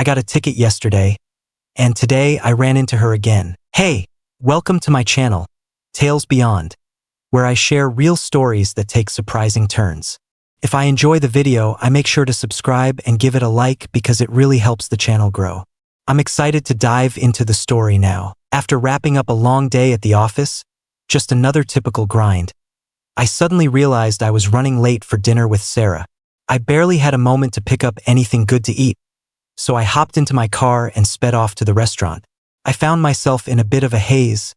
I got a ticket yesterday, and today I ran into her again. Hey, welcome to my channel, Tales Beyond, where I share real stories that take surprising turns. If I enjoy the video, I make sure to subscribe and give it a like because it really helps the channel grow. I'm excited to dive into the story now. After wrapping up a long day at the office, just another typical grind, I suddenly realized I was running late for dinner with Sarah. I barely had a moment to pick up anything good to eat, so I hopped into my car and sped off to the restaurant. I found myself in a bit of a haze,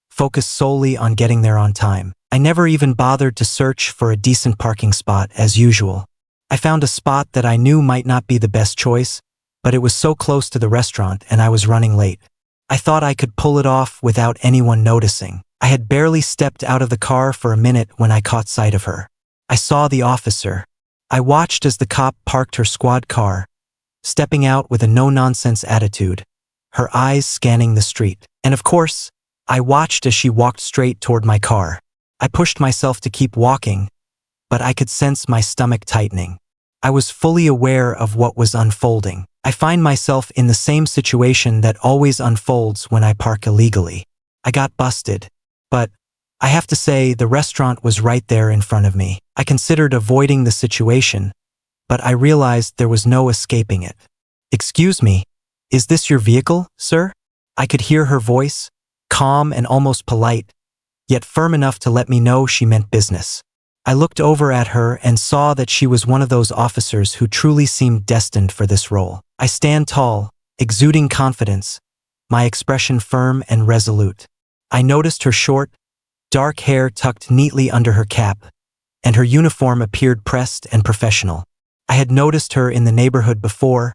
focused solely on getting there on time. I never even bothered to search for a decent parking spot as usual. I found a spot that I knew might not be the best choice, but it was so close to the restaurant and I was running late. I thought I could pull it off without anyone noticing. I had barely stepped out of the car for a minute when I caught sight of her. I saw the officer. I watched as the cop parked her squad car, stepping out with a no-nonsense attitude, her eyes scanning the street. And of course, I watched as she walked straight toward my car. I pushed myself to keep walking, but I could sense my stomach tightening. I was fully aware of what was unfolding. I find myself in the same situation that always unfolds when I park illegally. I got busted, but I have to say the restaurant was right there in front of me. I considered avoiding the situation, but I realized there was no escaping it. "Excuse me, is this your vehicle, sir?" I could hear her voice, calm and almost polite, yet firm enough to let me know she meant business. I looked over at her and saw that she was one of those officers who truly seemed destined for this role. I stand tall, exuding confidence, my expression firm and resolute. I noticed her short, dark hair tucked neatly under her cap, and her uniform appeared pressed and professional. I had noticed her in the neighborhood before,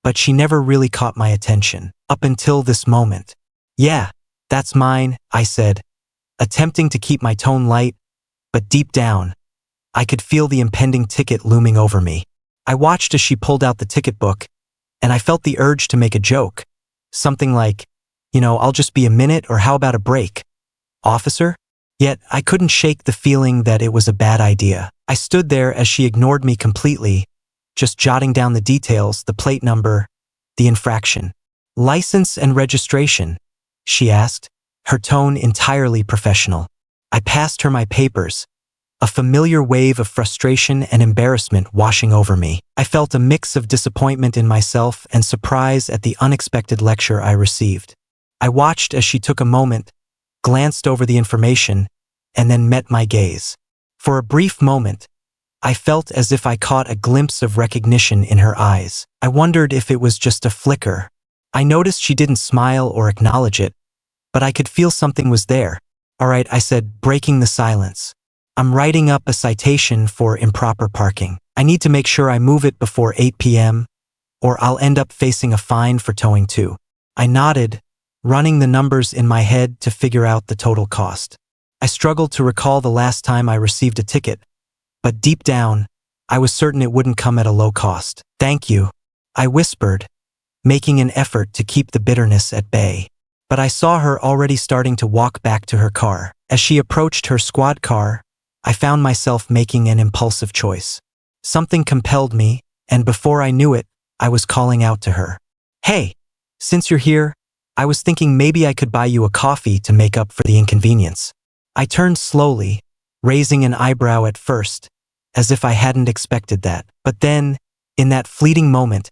but she never really caught my attention, up until this moment. "Yeah, that's mine," I said, attempting to keep my tone light, but deep down, I could feel the impending ticket looming over me. I watched as she pulled out the ticket book, and I felt the urge to make a joke. Something like, "I'll just be a minute, or how about a break, officer?" Yet I couldn't shake the feeling that it was a bad idea. I stood there as she ignored me completely, just jotting down the details, the plate number, the infraction. "License and registration?" she asked, her tone entirely professional. I passed her my papers, a familiar wave of frustration and embarrassment washing over me. I felt a mix of disappointment in myself and surprise at the unexpected lecture I received. I watched as she took a moment, glanced over the information, and then met my gaze. For a brief moment, I felt as if I caught a glimpse of recognition in her eyes. I wondered if it was just a flicker. I noticed she didn't smile or acknowledge it, but I could feel something was there. "All right," I said, breaking the silence. "I'm writing up a citation for improper parking. I need to make sure I move it before 8 p.m., or I'll end up facing a fine for towing too." I nodded, running the numbers in my head to figure out the total cost. I struggled to recall the last time I received a ticket, but deep down, I was certain it wouldn't come at a low cost. "Thank you," I whispered, making an effort to keep the bitterness at bay. But I saw her already starting to walk back to her car. As she approached her squad car, I found myself making an impulsive choice. Something compelled me, and before I knew it, I was calling out to her. "Hey, since you're here, I was thinking maybe I could buy you a coffee to make up for the inconvenience." I turned slowly, raising an eyebrow at first, as if I hadn't expected that. But then, in that fleeting moment,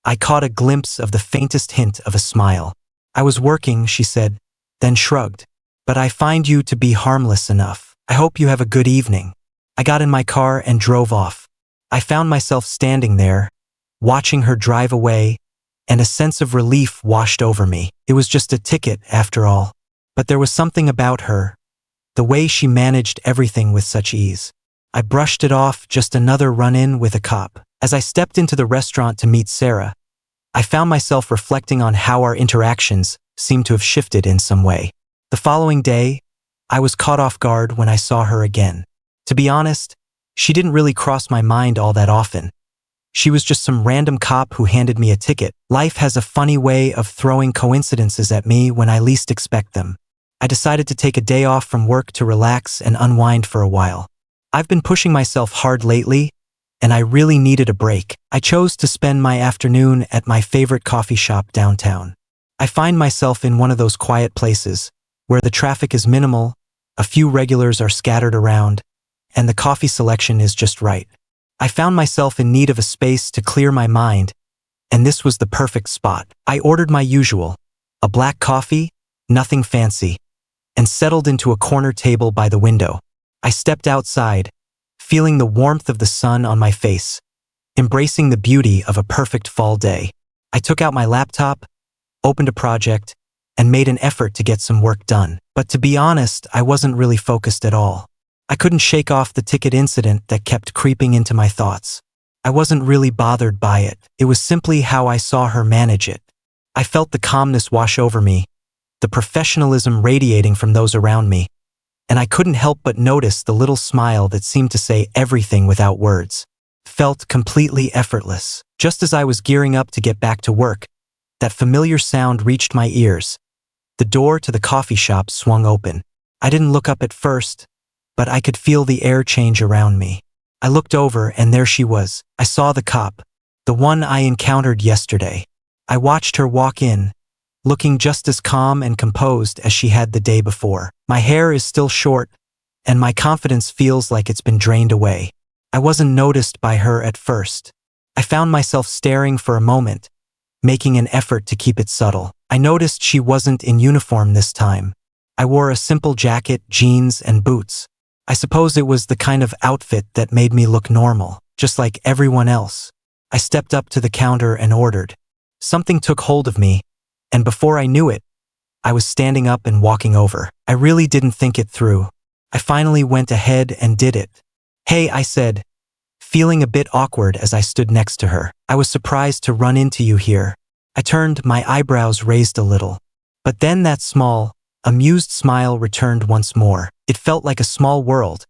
I caught a glimpse of the faintest hint of a smile. "I was working," she said, then shrugged. "But I find you to be harmless enough. I hope you have a good evening." I got in my car and drove off. I found myself standing there, watching her drive away, and a sense of relief washed over me. It was just a ticket, after all. But there was something about her, the way she managed everything with such ease. I brushed it off, just another run-in with a cop. As I stepped into the restaurant to meet Sarah, I found myself reflecting on how our interactions seemed to have shifted in some way. The following day, I was caught off guard when I saw her again. To be honest, she didn't really cross my mind all that often. She was just some random cop who handed me a ticket. Life has a funny way of throwing coincidences at me when I least expect them. I decided to take a day off from work to relax and unwind for a while. I've been pushing myself hard lately, and I really needed a break. I chose to spend my afternoon at my favorite coffee shop downtown. I find myself in one of those quiet places where the traffic is minimal, a few regulars are scattered around, and the coffee selection is just right. I found myself in need of a space to clear my mind, and this was the perfect spot. I ordered my usual, a black coffee, nothing fancy, and settled into a corner table by the window. I stepped outside, feeling the warmth of the sun on my face, embracing the beauty of a perfect fall day. I took out my laptop, opened a project, and made an effort to get some work done. But to be honest, I wasn't really focused at all. I couldn't shake off the ticket incident that kept creeping into my thoughts. I wasn't really bothered by it. It was simply how I saw her manage it. I felt the calmness wash over me, the professionalism radiating from those around me, and I couldn't help but notice the little smile that seemed to say everything without words. Felt completely effortless. Just as I was gearing up to get back to work, that familiar sound reached my ears. The door to the coffee shop swung open. I didn't look up at first, but I could feel the air change around me. I looked over and there she was. I saw the cop, the one I encountered yesterday. I watched her walk in, looking just as calm and composed as she had the day before. My hair is still short, and my confidence feels like it's been drained away. I wasn't noticed by her at first. I found myself staring for a moment, making an effort to keep it subtle. I noticed she wasn't in uniform this time. I wore a simple jacket, jeans, and boots. I suppose it was the kind of outfit that made me look normal, just like everyone else. I stepped up to the counter and ordered. Something took hold of me, and before I knew it, I was standing up and walking over. I really didn't think it through. I finally went ahead and did it. "Hey," I said, feeling a bit awkward as I stood next to her. "I was surprised to run into you here." I turned, my eyebrows raised a little. But then that small, amused smile returned once more. "It felt like a small world,"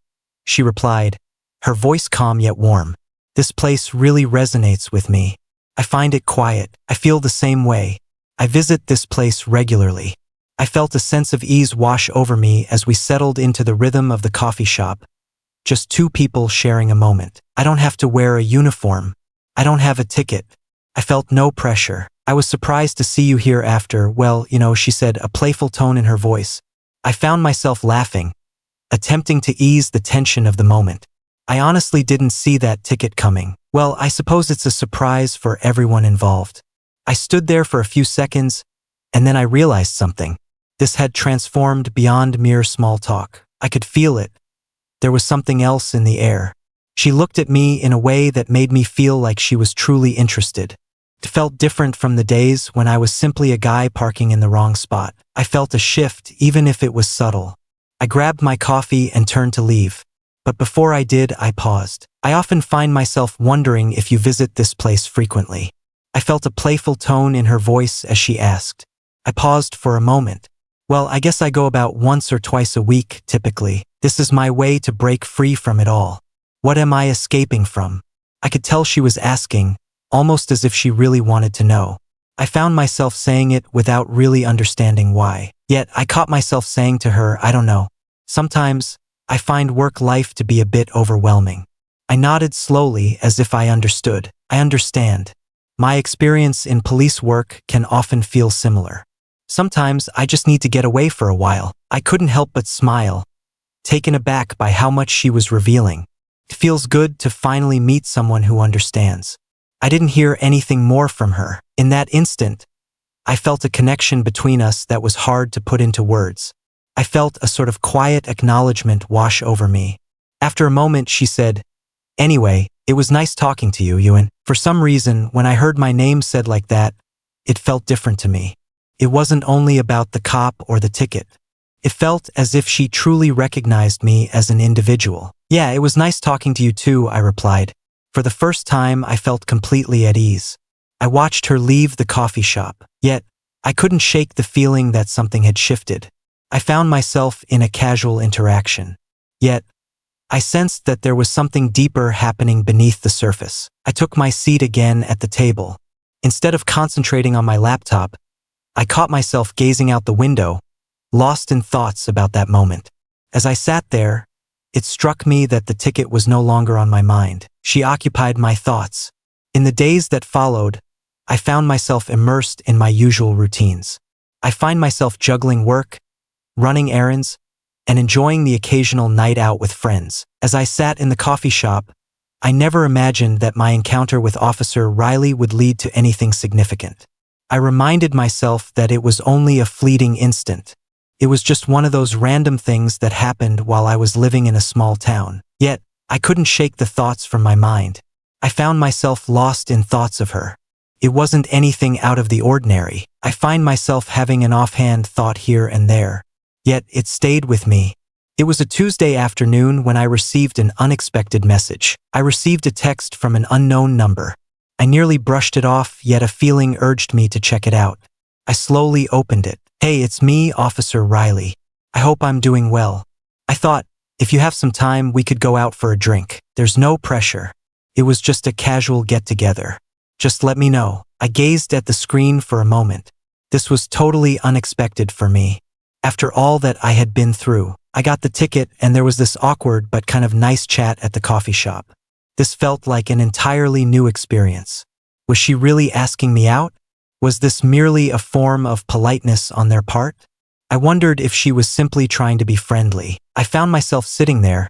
she replied, her voice calm yet warm. "This place really resonates with me. I find it quiet. I feel the same way. I visit this place regularly." I felt a sense of ease wash over me as we settled into the rhythm of the coffee shop. Just two people sharing a moment. I don't have to wear a uniform. I don't have a ticket. I felt no pressure. "I was surprised to see you here after, well, she said, a playful tone in her voice. I found myself laughing, attempting to ease the tension of the moment. I honestly didn't see that ticket coming. Well, I suppose it's a surprise for everyone involved. I stood there for a few seconds, and then I realized something. This had transformed beyond mere small talk. I could feel it. There was something else in the air. She looked at me in a way that made me feel like she was truly interested. It felt different from the days when I was simply a guy parking in the wrong spot. I felt a shift, even if it was subtle. I grabbed my coffee and turned to leave. But before I did, I paused. "I often find myself wondering if you visit this place frequently." I felt a playful tone in her voice as she asked. I paused for a moment. "Well, I guess I go about once or twice a week, typically. This is my way to break free from it all. What am I escaping from?" I could tell she was asking, almost as if she really wanted to know. I found myself saying it without really understanding why. Yet I caught myself saying to her, "I don't know. Sometimes I find work life to be a bit overwhelming." I nodded slowly as if I understood. "I understand. My experience in police work can often feel similar. Sometimes I just need to get away for a while." I couldn't help but smile, taken aback by how much she was revealing. It feels good to finally meet someone who understands. I didn't hear anything more from her. In that instant, I felt a connection between us that was hard to put into words. I felt a sort of quiet acknowledgement wash over me. After a moment, she said, "Anyway, it was nice talking to you, Ewan." For some reason, when I heard my name said like that, it felt different to me. It wasn't only about the cop or the ticket. It felt as if she truly recognized me as an individual. "Yeah, it was nice talking to you too," I replied. For the first time, I felt completely at ease. I watched her leave the coffee shop, yet I couldn't shake the feeling that something had shifted. I found myself in a casual interaction, yet I sensed that there was something deeper happening beneath the surface. I took my seat again at the table. Instead of concentrating on my laptop, I caught myself gazing out the window, lost in thoughts about that moment. As I sat there, It struck me that the ticket was no longer on my mind. She occupied my thoughts. In the days that followed, I found myself immersed in my usual routines. I find myself juggling work, running errands, and enjoying the occasional night out with friends. As I sat in the coffee shop, I never imagined that my encounter with Officer Riley would lead to anything significant. I reminded myself that it was only a fleeting instant. It was just one of those random things that happened while I was living in a small town. Yet, I couldn't shake the thoughts from my mind. I found myself lost in thoughts of her. It wasn't anything out of the ordinary. I find myself having an offhand thought here and there. Yet, it stayed with me. It was a Tuesday afternoon when I received an unexpected message. I received a text from an unknown number. I nearly brushed it off, yet a feeling urged me to check it out. I slowly opened it. "Hey, it's me, Officer Riley. I hope I'm doing well. I thought, if you have some time, we could go out for a drink. There's no pressure. It was just a casual get-together. Just let me know." I gazed at the screen for a moment. This was totally unexpected for me. After all that I had been through, I got the ticket and there was this awkward but kind of nice chat at the coffee shop. This felt like an entirely new experience. Was she really asking me out? Was this merely a form of politeness on their part? I wondered if she was simply trying to be friendly. I found myself sitting there,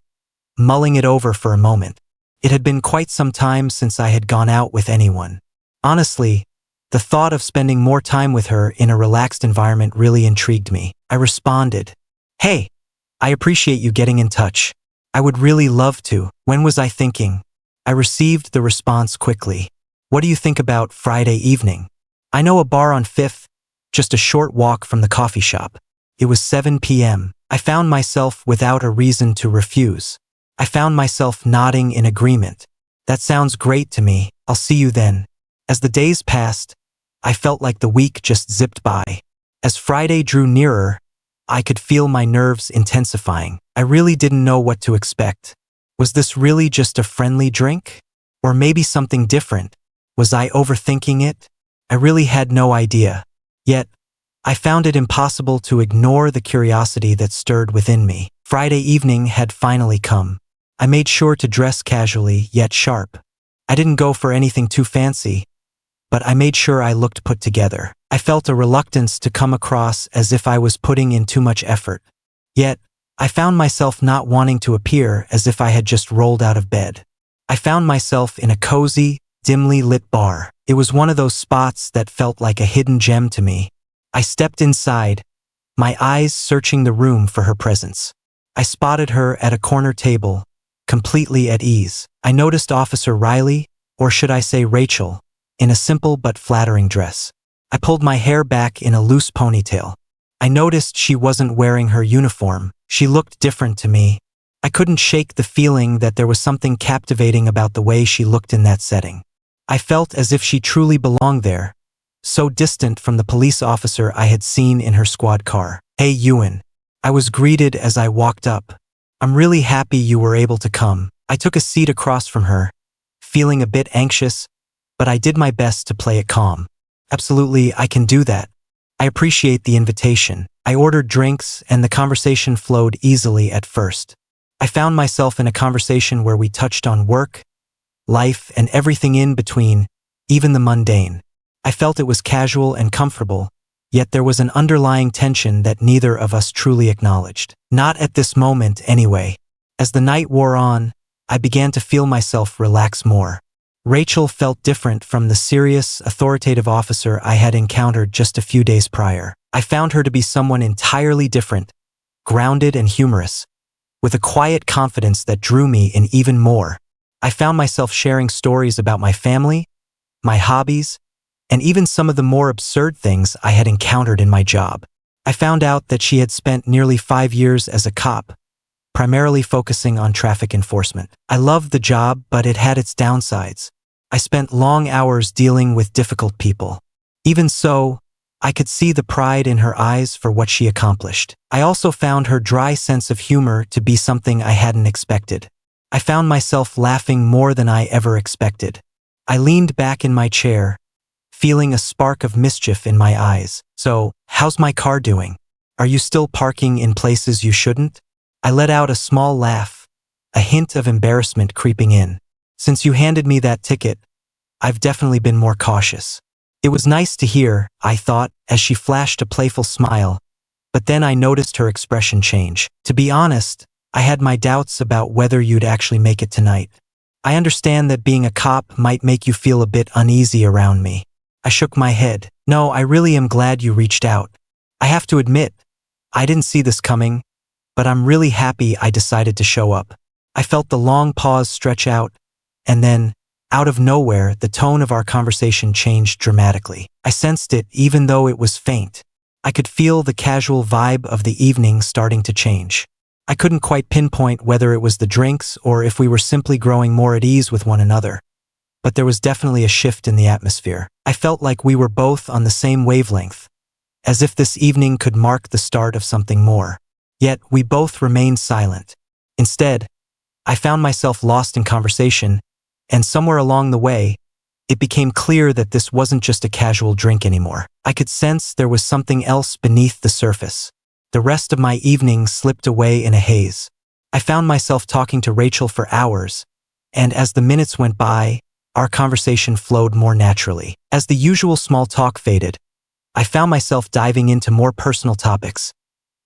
mulling it over for a moment. It had been quite some time since I had gone out with anyone. Honestly, the thought of spending more time with her in a relaxed environment really intrigued me. I responded, "Hey, I appreciate you getting in touch. I would really love to." When was I thinking? I received the response quickly. "What do you think about Friday evening? I know a bar on 5th, just a short walk from the coffee shop." It was 7 p.m. I found myself without a reason to refuse. I found myself nodding in agreement. "That sounds great to me. I'll see you then." As the days passed, I felt like the week just zipped by. As Friday drew nearer, I could feel my nerves intensifying. I really didn't know what to expect. Was this really just a friendly drink? Or maybe something different? Was I overthinking it? I really had no idea. Yet, I found it impossible to ignore the curiosity that stirred within me. Friday evening had finally come. I made sure to dress casually yet sharp. I didn't go for anything too fancy, but I made sure I looked put together. I felt a reluctance to come across as if I was putting in too much effort. Yet, I found myself not wanting to appear as if I had just rolled out of bed. I found myself in a cozy, dimly lit bar. It was one of those spots that felt like a hidden gem to me. I stepped inside, my eyes searching the room for her presence. I spotted her at a corner table, completely at ease. I noticed Officer Riley, or should I say Rachel, in a simple but flattering dress. I pulled my hair back in a loose ponytail. I noticed she wasn't wearing her uniform. She looked different to me. I couldn't shake the feeling that there was something captivating about the way she looked in that setting. I felt as if she truly belonged there, so distant from the police officer I had seen in her squad car. "Hey, Ewan." I was greeted as I walked up. "I'm really happy you were able to come." I took a seat across from her, feeling a bit anxious, but I did my best to play it calm. "Absolutely, I can do that. I appreciate the invitation." I ordered drinks, and the conversation flowed easily at first. I found myself in a conversation where we touched on work, life, and everything in between, even the mundane. I felt it was casual and comfortable, yet there was an underlying tension that neither of us truly acknowledged. Not at this moment, anyway. As the night wore on, I began to feel myself relax more. Rachel felt different from the serious, authoritative officer I had encountered just a few days prior. I found her to be someone entirely different, grounded and humorous, with a quiet confidence that drew me in even more. I found myself sharing stories about my family, my hobbies, and even some of the more absurd things I had encountered in my job. I found out that she had spent nearly 5 years as a cop, primarily focusing on traffic enforcement. I loved the job, but it had its downsides. I spent long hours dealing with difficult people. Even so, I could see the pride in her eyes for what she accomplished. I also found her dry sense of humor to be something I hadn't expected. I found myself laughing more than I ever expected. I leaned back in my chair, feeling a spark of mischief in my eyes. "So, how's my car doing? Are you still parking in places you shouldn't?" I let out a small laugh, a hint of embarrassment creeping in. Since you handed me that ticket, I've definitely been more cautious. It was nice to hear, I thought, as she flashed a playful smile, but then I noticed her expression change. To be honest, I had my doubts about whether you'd actually make it tonight. I understand that being a cop might make you feel a bit uneasy around me. I shook my head. No, I really am glad you reached out. I have to admit, I didn't see this coming, but I'm really happy I decided to show up. I felt the long pause stretch out, and then, out of nowhere, the tone of our conversation changed dramatically. I sensed it even though it was faint. I could feel the casual vibe of the evening starting to change. I couldn't quite pinpoint whether it was the drinks or if we were simply growing more at ease with one another. But there was definitely a shift in the atmosphere. I felt like we were both on the same wavelength, as if this evening could mark the start of something more. Yet, we both remained silent. Instead, I found myself lost in conversation, and somewhere along the way, it became clear that this wasn't just a casual drink anymore. I could sense there was something else beneath the surface. The rest of my evening slipped away in a haze. I found myself talking to Rachel for hours, and as the minutes went by, our conversation flowed more naturally. As the usual small talk faded, I found myself diving into more personal topics,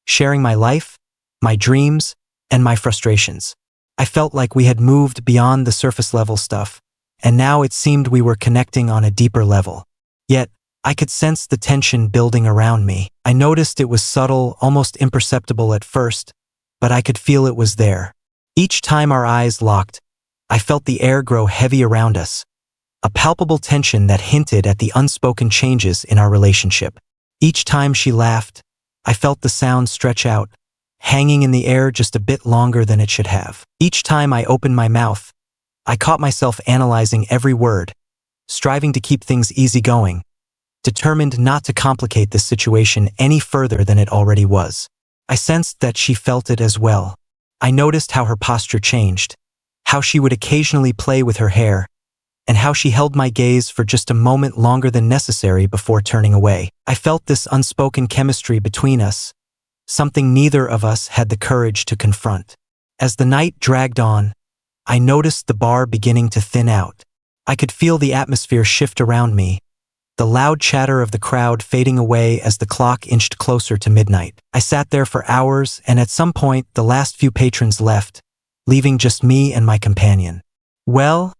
sharing my life, my dreams, and my frustrations. I felt like we had moved beyond the surface level stuff, and now it seemed we were connecting on a deeper level. Yet, I could sense the tension building around me. I noticed it was subtle, almost imperceptible at first, but I could feel it was there. Each time our eyes locked, I felt the air grow heavy around us, a palpable tension that hinted at the unspoken changes in our relationship. Each time she laughed, I felt the sound stretch out, hanging in the air just a bit longer than it should have. Each time I opened my mouth, I caught myself analyzing every word, striving to keep things easygoing, determined not to complicate this situation any further than it already was. I sensed that she felt it as well. I noticed how her posture changed, how she would occasionally play with her hair, and how she held my gaze for just a moment longer than necessary before turning away. I felt this unspoken chemistry between us, something neither of us had the courage to confront. As the night dragged on, I noticed the bar beginning to thin out. I could feel the atmosphere shift around me, the loud chatter of the crowd fading away as the clock inched closer to midnight. I sat there for hours, and at some point, the last few patrons left, leaving just me and my companion. Well,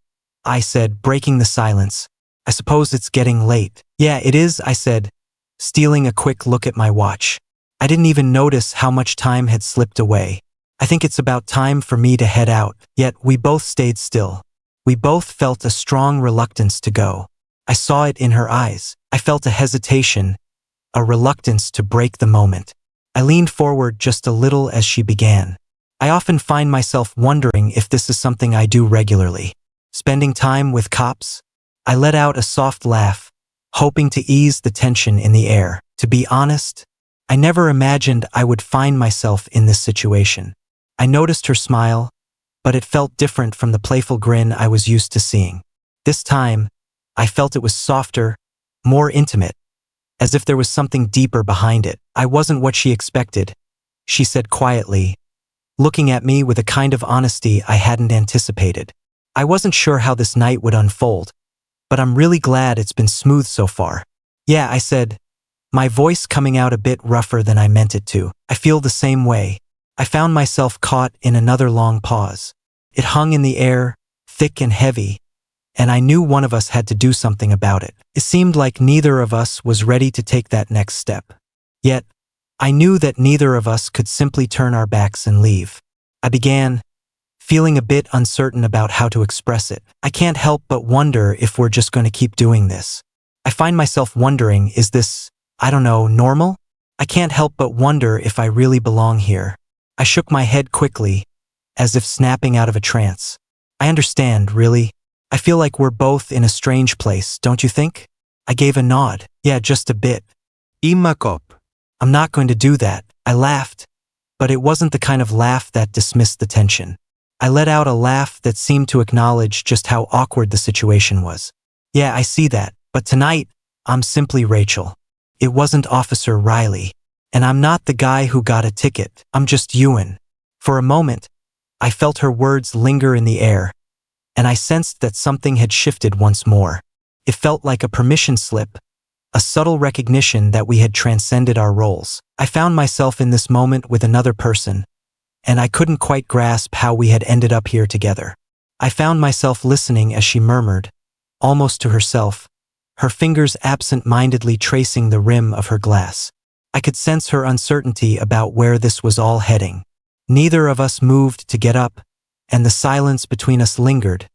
I said, breaking the silence, I suppose it's getting late. Yeah, it is, I said, stealing a quick look at my watch. I didn't even notice how much time had slipped away. I think it's about time for me to head out. Yet we both stayed still. We both felt a strong reluctance to go. I saw it in her eyes. I felt a hesitation, a reluctance to break the moment. I leaned forward just a little as she began. I often find myself wondering if this is something I do regularly. Spending time with cops? I let out a soft laugh, hoping to ease the tension in the air. To be honest, I never imagined I would find myself in this situation. I noticed her smile, but it felt different from the playful grin I was used to seeing. This time, I felt it was softer, more intimate, as if there was something deeper behind it. I wasn't what she expected, she said quietly, looking at me with a kind of honesty I hadn't anticipated. I wasn't sure how this night would unfold, but I'm really glad it's been smooth so far. Yeah, I said, my voice coming out a bit rougher than I meant it to. I feel the same way. I found myself caught in another long pause. It hung in the air, thick and heavy, and I knew one of us had to do something about it. It seemed like neither of us was ready to take that next step. Yet, I knew that neither of us could simply turn our backs and leave. I began, feeling a bit uncertain about how to express it. I can't help but wonder if we're just going to keep doing this. I find myself wondering, is this, I don't know, normal? I can't help but wonder if I really belong here. I shook my head quickly, as if snapping out of a trance. I understand, really. I feel like we're both in a strange place, don't you think? I gave a nod. Yeah, just a bit. Imakop. I'm not going to do that. I laughed, but it wasn't the kind of laugh that dismissed the tension. I let out a laugh that seemed to acknowledge just how awkward the situation was. Yeah, I see that, but tonight, I'm simply Rachel. It wasn't Officer Riley. And I'm not the guy who got a ticket. I'm just Ewan. For a moment, I felt her words linger in the air, and I sensed that something had shifted once more. It felt like a permission slip, a subtle recognition that we had transcended our roles. I found myself in this moment with another person, and I couldn't quite grasp how we had ended up here together. I found myself listening as she murmured, almost to herself, her fingers absent-mindedly tracing the rim of her glass. I could sense her uncertainty about where this was all heading. Neither of us moved to get up, and the silence between us lingered,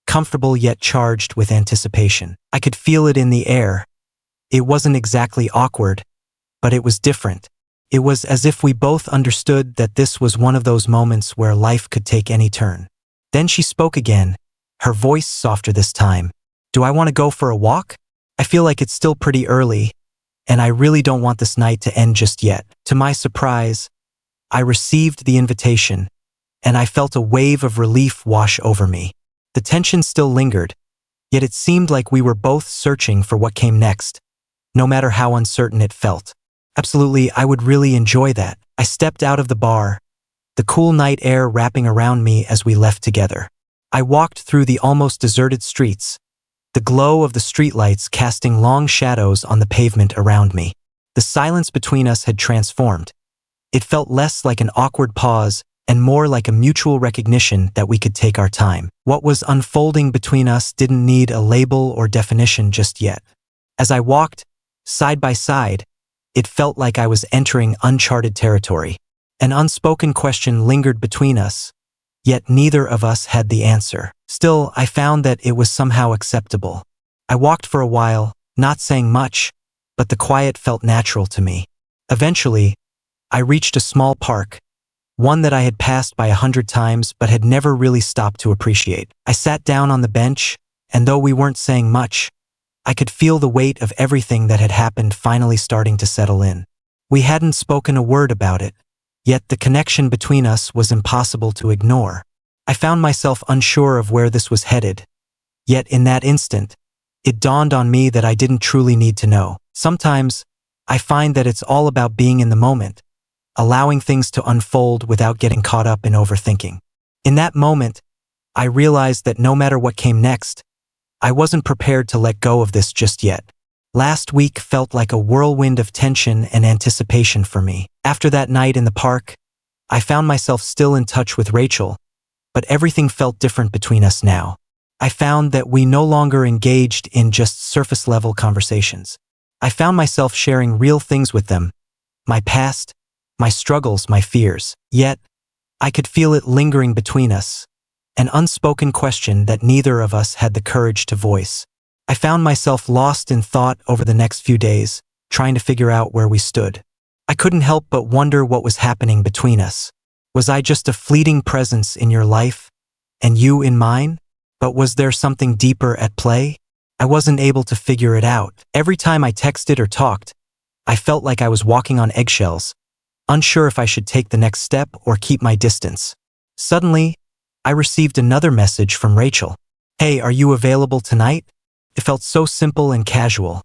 comfortable yet charged with anticipation. I could feel it in the air. It wasn't exactly awkward, but it was different. It was as if we both understood that this was one of those moments where life could take any turn. Then she spoke again, her voice softer this time. "Do I want to go for a walk? I feel like it's still pretty early, and I really don't want this night to end just yet." To my surprise, I received the invitation, and I felt a wave of relief wash over me. The tension still lingered, yet it seemed like we were both searching for what came next, no matter how uncertain it felt. Absolutely, I would really enjoy that. I stepped out of the bar, the cool night air wrapping around me as we left together. I walked through the almost deserted streets, the glow of the streetlights casting long shadows on the pavement around me. The silence between us had transformed. It felt less like an awkward pause and more like a mutual recognition that we could take our time. What was unfolding between us didn't need a label or definition just yet. As I walked, side by side, it felt like I was entering uncharted territory. An unspoken question lingered between us, yet neither of us had the answer. Still, I found that it was somehow acceptable. I walked for a while, not saying much, but the quiet felt natural to me. Eventually, I reached a small park, one that I had passed by 100 times but had never really stopped to appreciate. I sat down on the bench, and though we weren't saying much, I could feel the weight of everything that had happened finally starting to settle in. We hadn't spoken a word about it, yet the connection between us was impossible to ignore. I found myself unsure of where this was headed, yet in that instant, it dawned on me that I didn't truly need to know. Sometimes, I find that it's all about being in the moment, allowing things to unfold without getting caught up in overthinking. In that moment, I realized that no matter what came next, I wasn't prepared to let go of this just yet. Last week felt like a whirlwind of tension and anticipation for me. After that night in the park, I found myself still in touch with Rachel, but everything felt different between us now. I found that we no longer engaged in just surface-level conversations. I found myself sharing real things with them, my past, my struggles, my fears. Yet, I could feel it lingering between us, an unspoken question that neither of us had the courage to voice. I found myself lost in thought over the next few days, trying to figure out where we stood. I couldn't help but wonder what was happening between us. Was I just a fleeting presence in your life, and you in mine? But was there something deeper at play? I wasn't able to figure it out. Every time I texted or talked, I felt like I was walking on eggshells, unsure if I should take the next step or keep my distance. Suddenly, I received another message from Rachel. "Hey, are you available tonight?" It felt so simple and casual,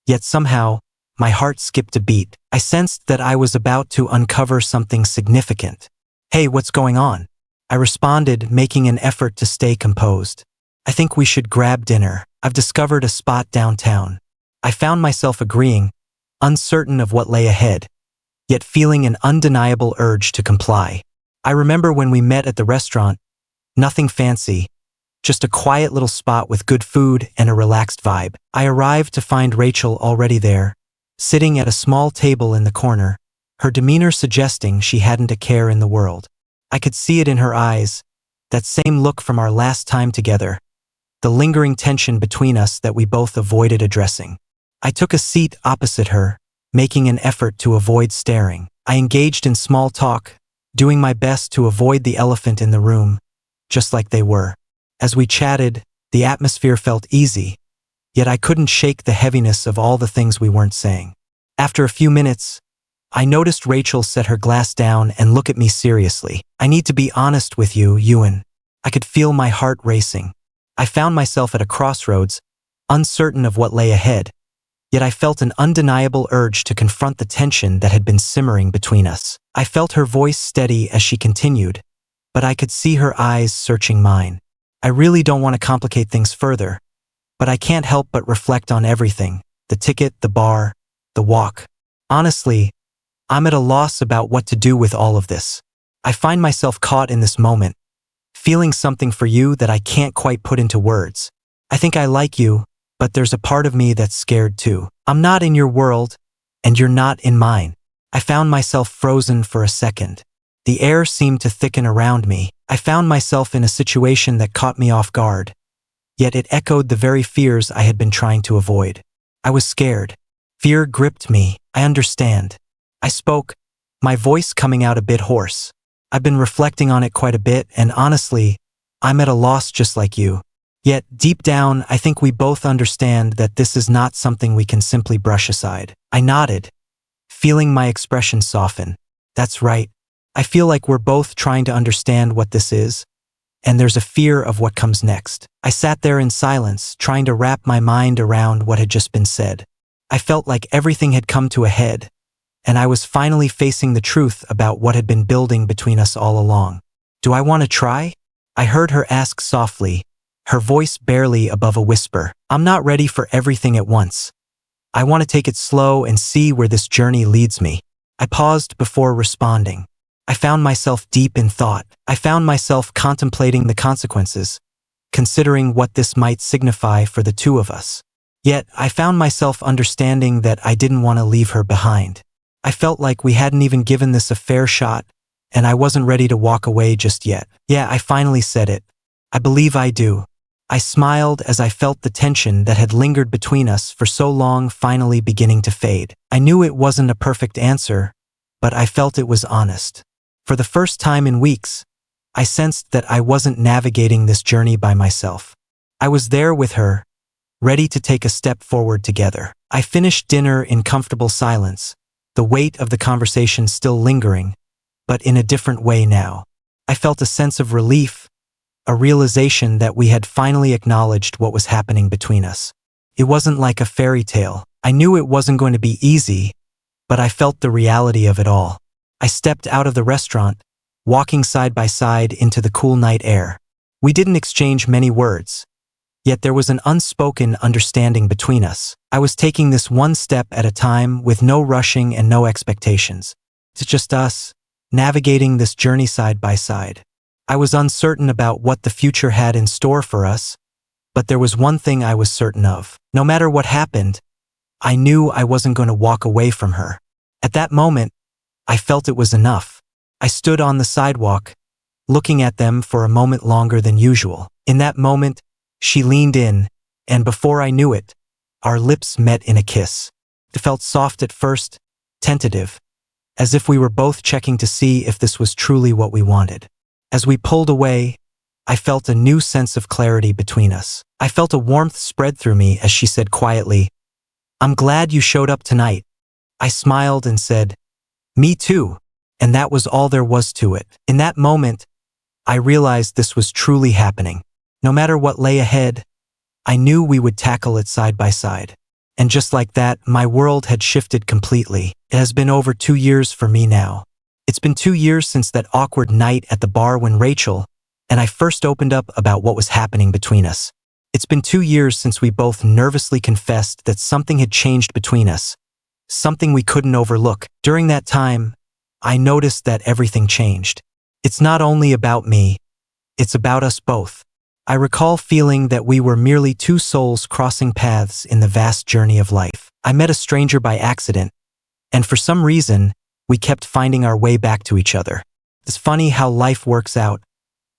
yet somehow, my heart skipped a beat. I sensed that I was about to uncover something significant. "Hey, what's going on?" I responded, making an effort to stay composed. "I think we should grab dinner. I've discovered a spot downtown." I found myself agreeing, uncertain of what lay ahead, yet feeling an undeniable urge to comply. I remember when we met at the restaurant, nothing fancy, just a quiet little spot with good food and a relaxed vibe. I arrived to find Rachel already there, sitting at a small table in the corner, her demeanor suggesting she hadn't a care in the world. I could see it in her eyes, that same look from our last time together, the lingering tension between us that we both avoided addressing. I took a seat opposite her, making an effort to avoid staring. I engaged in small talk, doing my best to avoid the elephant in the room, just like they were. As we chatted, the atmosphere felt easy, yet I couldn't shake the heaviness of all the things we weren't saying. After a few minutes, I noticed Rachel set her glass down and look at me seriously. "I need to be honest with you, Ewan." I could feel my heart racing. I found myself at a crossroads, uncertain of what lay ahead, yet I felt an undeniable urge to confront the tension that had been simmering between us. I felt her voice steady as she continued, but I could see her eyes searching mine. I really don't want to complicate things further, but I can't help but reflect on everything: the ticket, the bar, the walk. Honestly, I'm at a loss about what to do with all of this. I find myself caught in this moment, feeling something for you that I can't quite put into words. I think I like you, but there's a part of me that's scared too. I'm not in your world, and you're not in mine. I found myself frozen for a second. The air seemed to thicken around me. I found myself in a situation that caught me off guard, yet it echoed the very fears I had been trying to avoid. I was scared. Fear gripped me. I understand. I spoke, my voice coming out a bit hoarse. I've been reflecting on it quite a bit, and honestly, I'm at a loss just like you. Yet, deep down, I think we both understand that this is not something we can simply brush aside. I nodded, feeling my expression soften. That's right. I feel like we're both trying to understand what this is, and there's a fear of what comes next. I sat there in silence, trying to wrap my mind around what had just been said. I felt like everything had come to a head, and I was finally facing the truth about what had been building between us all along. Do I want to try? I heard her ask softly, her voice barely above a whisper. I'm not ready for everything at once. I want to take it slow and see where this journey leads me. I paused before responding. I found myself deep in thought. I found myself contemplating the consequences, considering what this might signify for the two of us. Yet, I found myself understanding that I didn't want to leave her behind. I felt like we hadn't even given this a fair shot, and I wasn't ready to walk away just yet. Yeah, I finally said it. I believe I do. I smiled as I felt the tension that had lingered between us for so long finally beginning to fade. I knew it wasn't a perfect answer, but I felt it was honest. For the first time in weeks, I sensed that I wasn't navigating this journey by myself. I was there with her, ready to take a step forward together. I finished dinner in comfortable silence, the weight of the conversation still lingering, but in a different way now. I felt a sense of relief, a realization that we had finally acknowledged what was happening between us. It wasn't like a fairy tale. I knew it wasn't going to be easy, but I felt the reality of it all. I stepped out of the restaurant, walking side by side into the cool night air. We didn't exchange many words, yet there was an unspoken understanding between us. I was taking this one step at a time with no rushing and no expectations. It's just us, navigating this journey side by side. I was uncertain about what the future had in store for us, but there was one thing I was certain of. No matter what happened, I knew I wasn't going to walk away from her. At that moment, I felt it was enough. I stood on the sidewalk, looking at them for a moment longer than usual. In that moment, she leaned in, and before I knew it, our lips met in a kiss. It felt soft at first, tentative, as if we were both checking to see if this was truly what we wanted. As we pulled away, I felt a new sense of clarity between us. I felt a warmth spread through me as she said quietly, "I'm glad you showed up tonight." I smiled and said, "Me too," and that was all there was to it. In that moment, I realized this was truly happening. No matter what lay ahead, I knew we would tackle it side by side. And just like that, my world had shifted completely. It has been over 2 years for me now. It's been 2 years since that awkward night at the bar when Rachel and I first opened up about what was happening between us. It's been 2 years since we both nervously confessed that something had changed between us, something we couldn't overlook. During that time, I noticed that everything changed. It's not only about me, it's about us both. I recall feeling that we were merely two souls crossing paths in the vast journey of life. I met a stranger by accident, and for some reason, we kept finding our way back to each other. It's funny how life works out,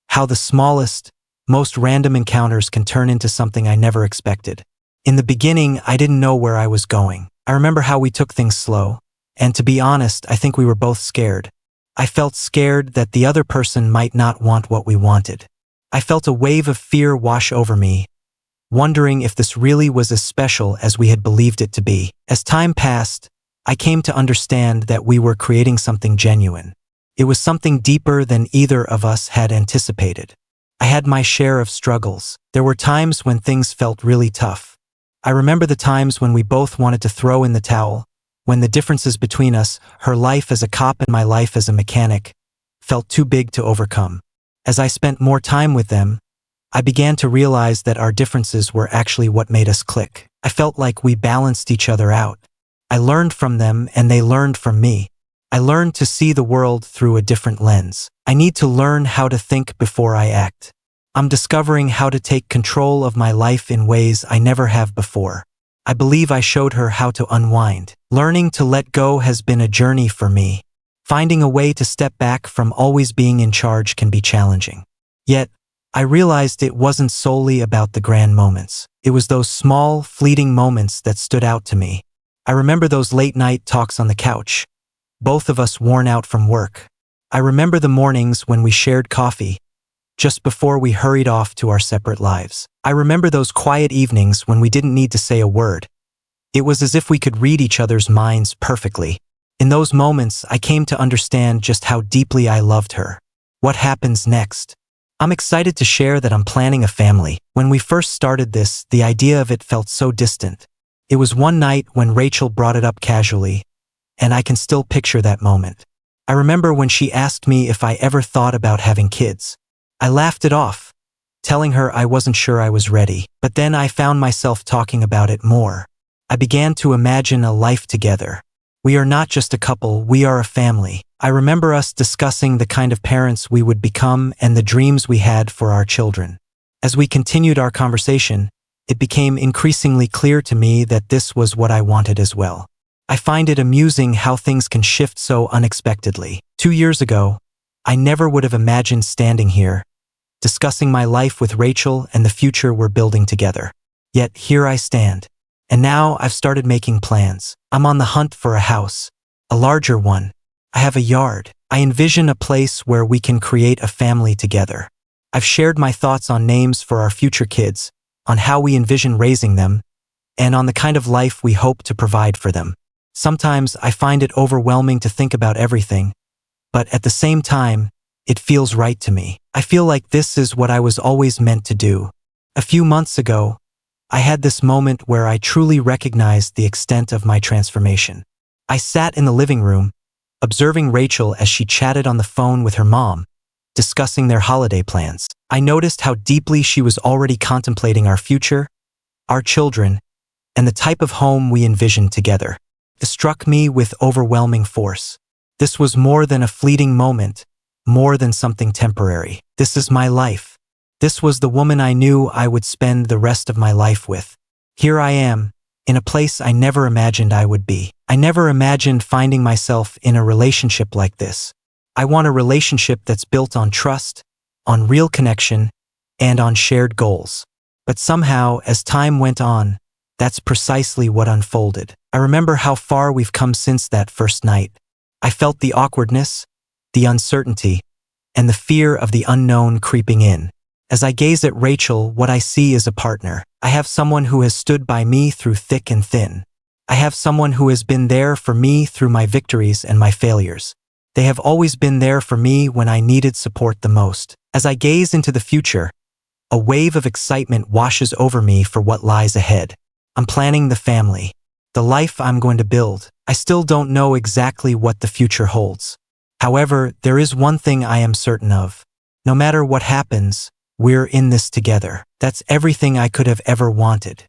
how the smallest, most random encounters can turn into something I never expected. In the beginning, I didn't know where I was going. I remember how we took things slow, and to be honest, I think we were both scared. I felt scared that the other person might not want what we wanted. I felt a wave of fear wash over me, wondering if this really was as special as we had believed it to be. As time passed, I came to understand that we were creating something genuine. It was something deeper than either of us had anticipated. I had my share of struggles. There were times when things felt really tough. I remember the times when we both wanted to throw in the towel, when the differences between us, her life as a cop and my life as a mechanic, felt too big to overcome. As I spent more time with them, I began to realize that our differences were actually what made us click. I felt like we balanced each other out. I learned from them and they learned from me. I learned to see the world through a different lens. I need to learn how to think before I act. I'm discovering how to take control of my life in ways I never have before. I believe I showed her how to unwind. Learning to let go has been a journey for me. Finding a way to step back from always being in charge can be challenging. Yet, I realized it wasn't solely about the grand moments. It was those small, fleeting moments that stood out to me. I remember those late-night talks on the couch, both of us worn out from work. I remember the mornings when we shared coffee, just before we hurried off to our separate lives. I remember those quiet evenings when we didn't need to say a word. It was as if we could read each other's minds perfectly. In those moments, I came to understand just how deeply I loved her. What happens next? I'm excited to share that I'm planning a family. When we first started this, the idea of it felt so distant. It was one night when Rachel brought it up casually, and I can still picture that moment. I remember when she asked me if I ever thought about having kids. I laughed it off, telling her I wasn't sure I was ready. But then I found myself talking about it more. I began to imagine a life together. We are not just a couple, we are a family. I remember us discussing the kind of parents we would become and the dreams we had for our children. As we continued our conversation, it became increasingly clear to me that this was what I wanted as well. I find it amusing how things can shift so unexpectedly. 2 years ago, I never would have imagined standing here, discussing my life with Rachel and the future we're building together. Yet here I stand. And now I've started making plans. I'm on the hunt for a house, a larger one. I have a yard. I envision a place where we can create a family together. I've shared my thoughts on names for our future kids, on how we envision raising them, and on the kind of life we hope to provide for them. Sometimes I find it overwhelming to think about everything, but at the same time, it feels right to me. I feel like this is what I was always meant to do. A few months ago, I had this moment where I truly recognized the extent of my transformation. I sat in the living room, observing Rachel as she chatted on the phone with her mom, discussing their holiday plans. I noticed how deeply she was already contemplating our future, our children, and the type of home we envisioned together. It struck me with overwhelming force. This was more than a fleeting moment, more than something temporary. This is my life. This was the woman I knew I would spend the rest of my life with. Here I am, in a place I never imagined I would be. I never imagined finding myself in a relationship like this. I want a relationship that's built on trust, on real connection, and on shared goals. But somehow, as time went on, that's precisely what unfolded. I remember how far we've come since that first night. I felt the awkwardness, the uncertainty, and the fear of the unknown creeping in. As I gaze at Rachel, what I see is a partner. I have someone who has stood by me through thick and thin. I have someone who has been there for me through my victories and my failures. They have always been there for me when I needed support the most. As I gaze into the future, a wave of excitement washes over me for what lies ahead. I'm planning the family, the life I'm going to build. I still don't know exactly what the future holds. However, there is one thing I am certain of. No matter what happens, we're in this together. That's everything I could have ever wanted.